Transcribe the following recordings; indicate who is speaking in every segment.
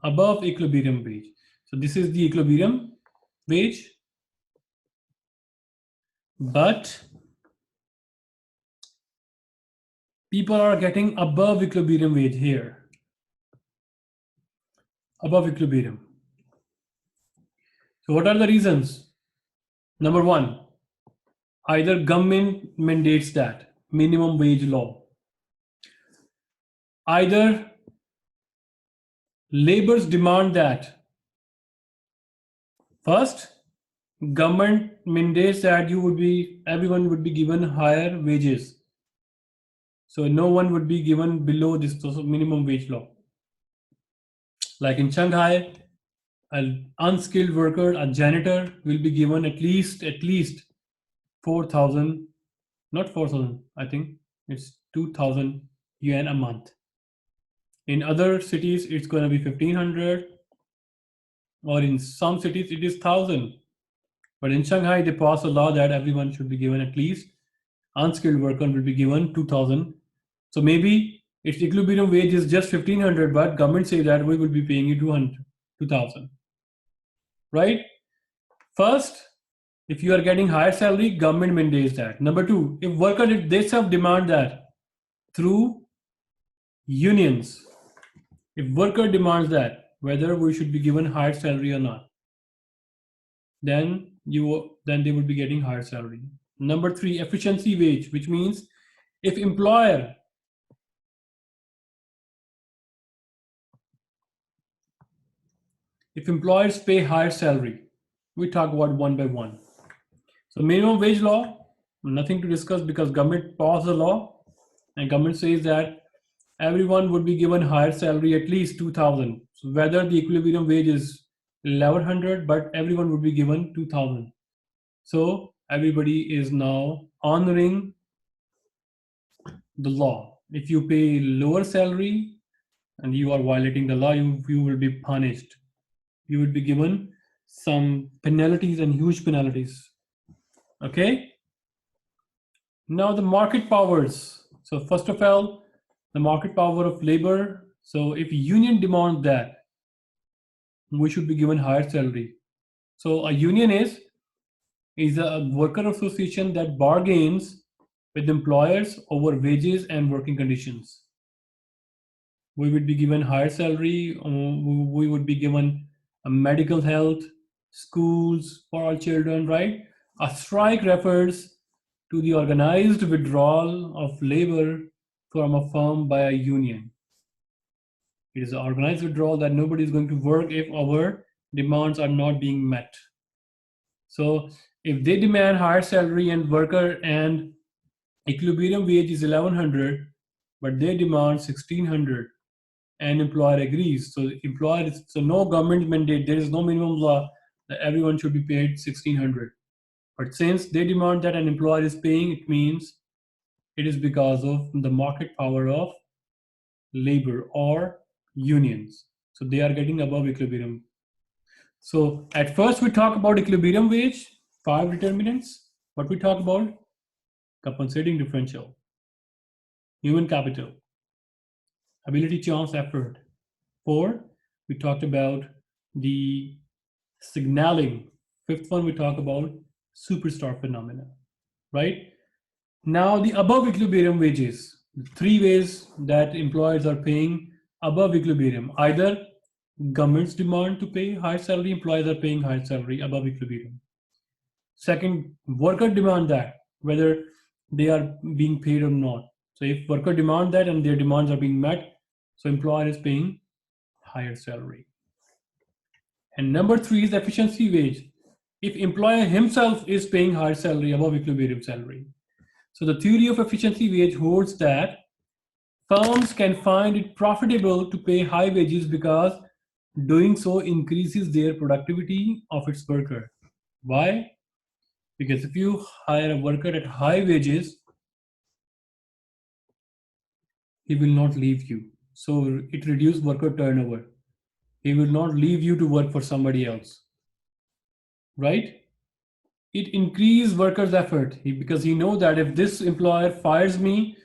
Speaker 1: above equilibrium wage. So this is the equilibrium wage, but people are getting above equilibrium wage here, above equilibrium. So what are the reasons? Number one, either government mandates that minimum wage law, either laborers demand that. First, government mandates that everyone would be given higher wages. So no one would be given below this minimum wage law. Like in Shanghai, an unskilled worker, a janitor, will be given at least 4,000, not 4,000, I think it's 2,000 yuan a month. In other cities, it's going to be 1,500, or in some cities, it is 1,000. But in Shanghai, they passed a law that everyone should be given at least, unskilled worker will be given 2,000. So maybe its equilibrium wage is just 1,500, but government say that we will be paying you 2,000. Right? First, if you are getting higher salary, government mandates that. Number two, if worker they self demand that through unions, if worker demands that whether we should be given higher salary or not, then they would be getting higher salary. Number three, efficiency wage, which means if employers pay higher salary, we talk about one by one. So minimum wage law, nothing to discuss because government passed the law and government says that everyone would be given higher salary at least 2,000. So whether the equilibrium wage is 1,100, but everyone would be given 2,000. So everybody is now honoring the law. If you pay lower salary and you are violating the law, you will be punished. You would be given some penalties and huge penalties. Okay. Now the market powers. So first of all, the market power of labor. So if union demands that, we should be given higher salary. So a union is a worker association that bargains with employers over wages and working conditions. We would be given higher salary. We would be given a medical health, schools for all children, right? A strike refers to the organized withdrawal of labor from a firm by a union. It is an organized withdrawal that nobody is going to work if our demands are not being met. So if they demand higher salary and worker and equilibrium wage is 1,100, but they demand 1,600, and employer agrees. So no government mandate, there is no minimum law that everyone should be paid 1,600. But since they demand that an employer is paying, it means it is because of the market power of labor or unions. So they are getting above equilibrium. So at first we talk about equilibrium wage, 5 determinants. What we talk about? Compensating differential, human capital, ability, chance, effort. 4, we talked about the signaling. 5th one, we talk about superstar phenomena, right? Now the above equilibrium wages, the 3 ways that employers are paying above equilibrium. Either governments demand to pay higher salary, employers are paying higher salary above equilibrium. Second, worker demand that, whether they are being paid or not. So if worker demand that and their demands are being met, so employer is paying higher salary. And number 3 is efficiency wage. If employer himself is paying higher salary above equilibrium salary. So the theory of efficiency wage holds that firms can find it profitable to pay high wages because doing so increases their productivity of its worker. Why? Because if you hire a worker at high wages, he will not leave you. So it reduces worker turnover. He will not leave you to work for somebody else. Right? It increases workers' effort because he knows that if this employer fires me,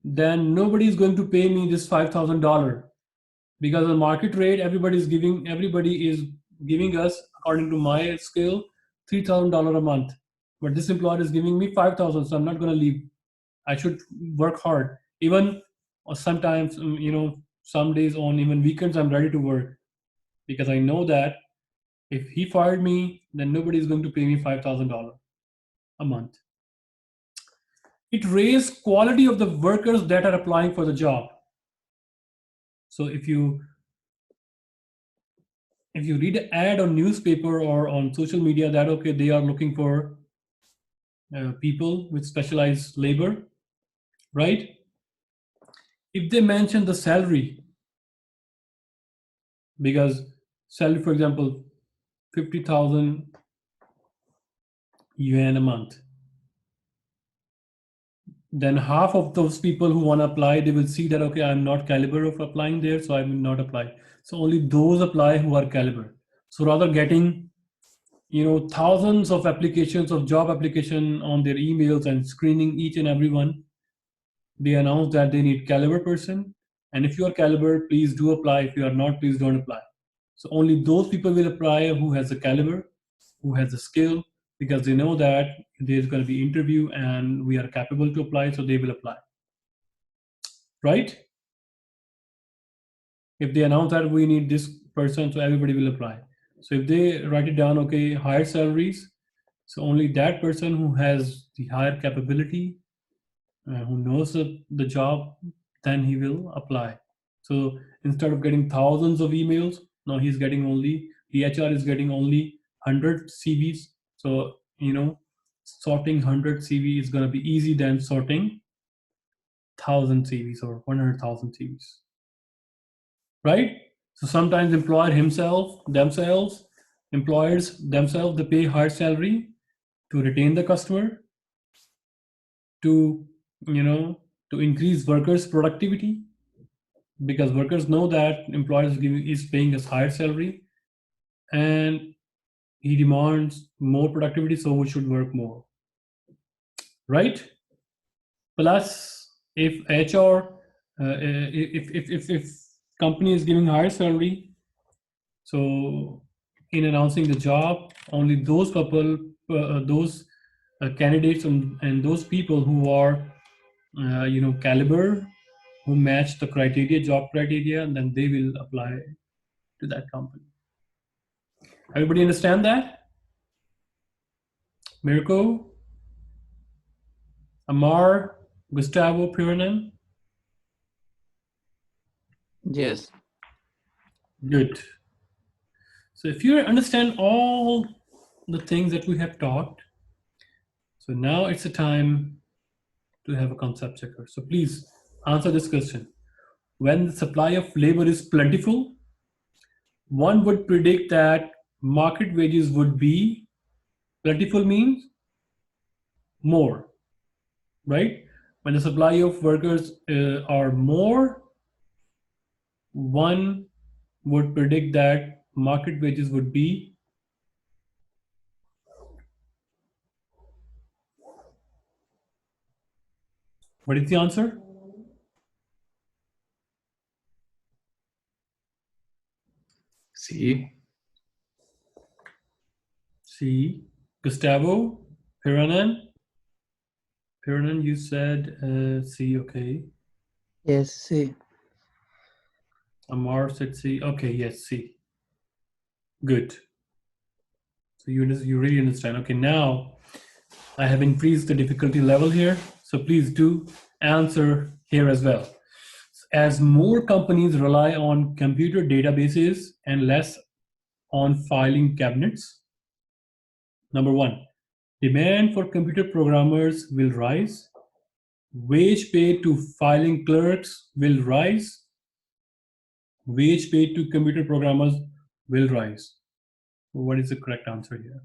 Speaker 1: then nobody is going to pay me this $5,000. because the market rate everybody is giving us, according to my skill, $3,000 a month, but this employer is giving me 5,000, so I'm not going to leave. I should work hard. Even sometimes, some days on even weekends, I'm ready to work because I know that if he fired me, then nobody is going to pay me $5,000 a month. It raises quality of the workers that are applying for the job. So if you read an ad on newspaper or on social media that okay they are looking for people with specialized labor, right? If they mention the salary, because salary, for example, 50,000 yuan a month, then half of those people who want to apply, they will see that okay, I'm not caliber of applying there, so I will not apply. So only those apply who are caliber. So rather getting thousands of applications of job application on their emails and screening each and every one, they announce that they need caliber person, and if you are caliber, please do apply. If you are not, please don't apply. So only those people will apply who has the caliber, who has the skill, because they know that there's going to be interview and we are capable to apply, so they will apply, right? If they announce that we need this person, so everybody will apply. So if they write it down, okay, higher salaries, so only that person who has the higher capability, who knows the job, then he will apply. So instead of getting thousands of emails, now he's getting only, the HR is getting only 100 CVs. So, sorting 100 CV is going to be easy than sorting 1,000 CVs or 100,000 CVs, right? So sometimes employers themselves, they pay higher salary to retain the customer, to, you know, to increase workers' productivity, because workers know that employer is paying us higher salary and he demands more productivity, so we should work more, right? Plus, if HR, if company is giving higher salary, so in announcing the job, only those couple, those candidates and those people who are, caliber, who match the criteria, job criteria, and then they will apply to that company. Everybody understand that? Mirko, Amar, Gustavo, Piranen?
Speaker 2: Yes.
Speaker 1: Good. So if you understand all the things that we have talked, so now it's a time to have a concept checker. So please answer this question. When the supply of labor is plentiful, one would predict that market wages would be plentiful means more, right? When the supply of workers are more, one would predict that market wages would be, what is the answer?
Speaker 2: C.
Speaker 1: C. Gustavo, Piranen. Piranen, you said C, okay.
Speaker 3: Yes, C.
Speaker 1: Amar said C. Okay, yes, C. Good. So you really understand. Okay, now I have increased the difficulty level here. So please do answer here as well. As more companies rely on computer databases and less on filing cabinets, number one, demand for computer programmers will rise. Wage paid to filing clerks will rise. Wage paid to computer programmers will rise. What is the correct answer here?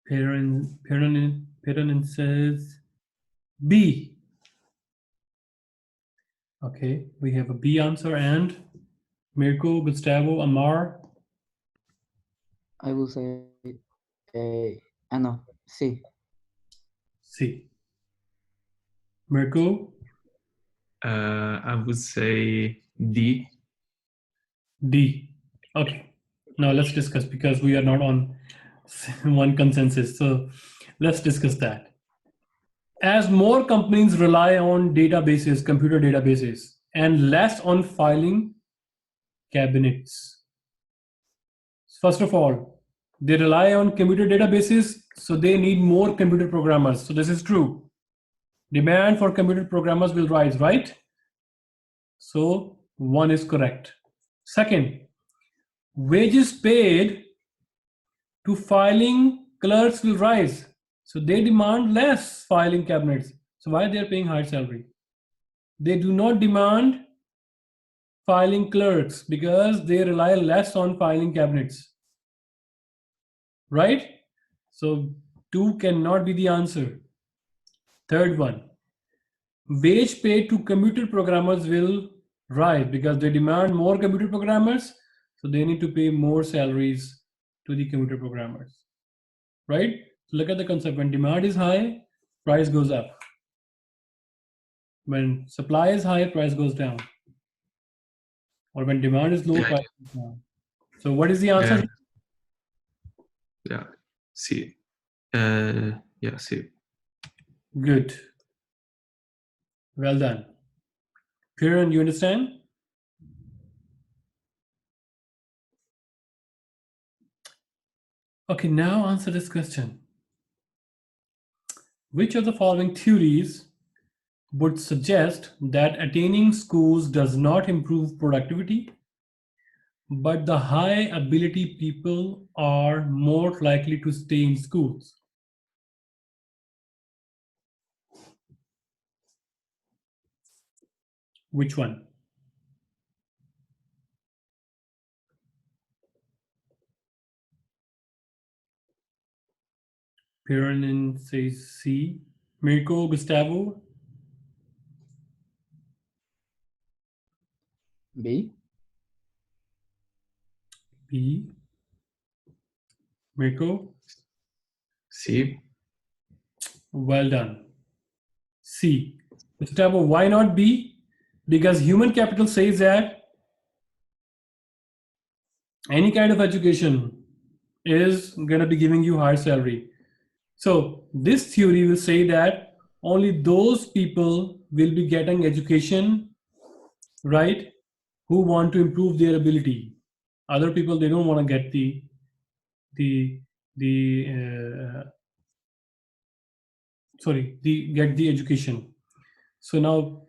Speaker 1: Perrin says B. Okay, we have a B answer. And Mirko, Gustavo, Amar.
Speaker 3: I will say no, C.
Speaker 1: C. Mirko,
Speaker 2: I would say D.
Speaker 1: D. Okay. Now let's discuss because we are not on one consensus. So let's discuss that. As more companies rely on databases, computer databases, and less on filing cabinets. First of all, they rely on computer databases, so they need more computer programmers. So this is true. Demand for computer programmers will rise, right? So one is correct. Second, wages paid to filing clerks will rise. So they demand less filing cabinets. So why they are paying higher salary? They do not demand filing clerks because they rely less on filing cabinets. Right? So 2 cannot be the answer. Third one, wage paid to computer programmers will rise because they demand more computer programmers. So they need to pay more salaries to the computer programmers. Right? So look at the concept. When demand is high, price goes up. When supply is high, price goes down. Or when demand is low,
Speaker 2: Yeah.
Speaker 1: price goes down. So what is the answer?
Speaker 2: Yeah. C. Yeah, C.
Speaker 1: Good. Well done. Kiran, you understand? Okay, now answer this question. Which of the following theories would suggest that attaining schools does not improve productivity, but the high ability people are more likely to stay in schools? Which one? Kiran says C. Mirko, Gustavo?
Speaker 3: B.
Speaker 1: B. Mirko?
Speaker 2: C.
Speaker 1: Well done. C. Gustavo, why not B? Because human capital says that any kind of education is going to be giving you higher salary. So this theory will say that only those people will be getting education, right, who want to improve their ability. Other people, they don't want to get the get the education. So now